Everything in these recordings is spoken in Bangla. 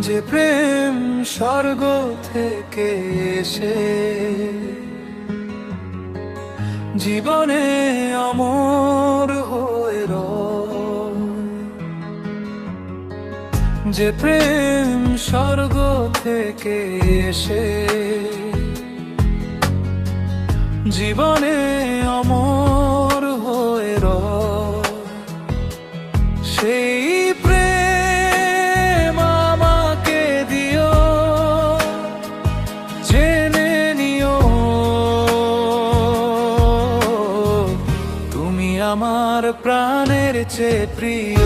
যে প্রেম স্বর্গ থেকে এসে জীবনে অমর হয়ে রয়, যে প্রেম স্বর্গ থেকে এসে জীবনে অমর হয়ে রয়, সেই প্রেম আমাকে দিও, জেনে নিও তুমি আমার প্রাণের চেয়ে প্রিয়,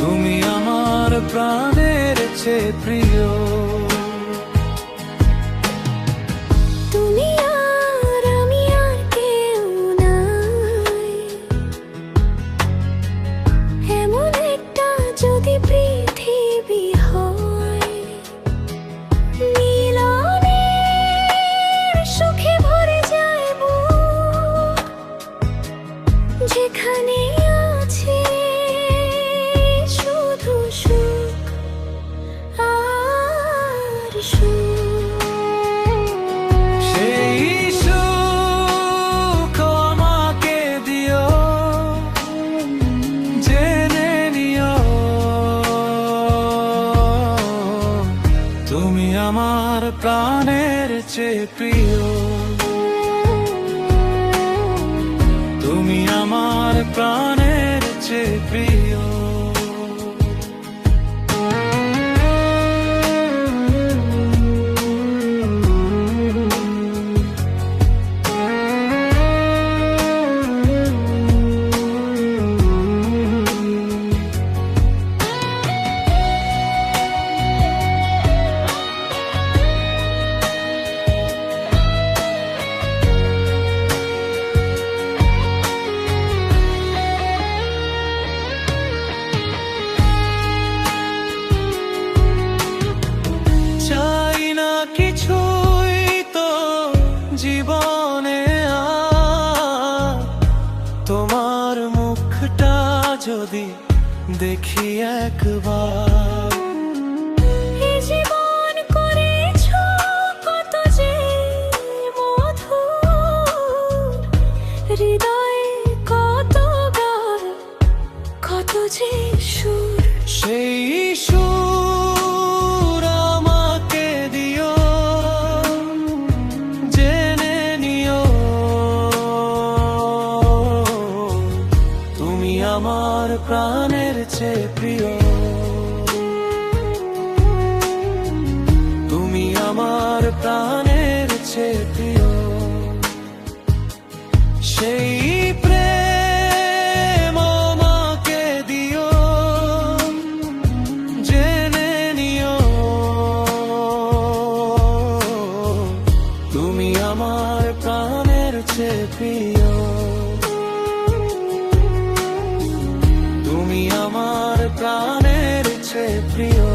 তুমি আমার প্রাণের চেয়ে প্রিয়। যেখানে আছে শুধু সুখ আর সুখ, সেই সুখ আমাকে দিও, জেনে নিও তুমি আমার প্রাণের চেয়ে প্রিয়, তুমি আমার প্রাণের চেয়ে প্রিয়। জীবনে তোমার মুখটা যদি দেখি একবার, এই জীবন করেছো কত যে মধুর, হৃদয়ে কত গান কত যে সুর, সেই সুর আমাকে দিও, জেনে নিও তুমি আমার প্রাণের চেয়ে প্রিয়, তুমি আমার প্রাণের চেয়ে প্রিয়। সেই প্রেম আমাকে দিও, জেনে নিও তুমি আমার প্রাণের চেয়ে প্রিয়, তুমি আমার প্রাণের চেয়ে প্রিয়।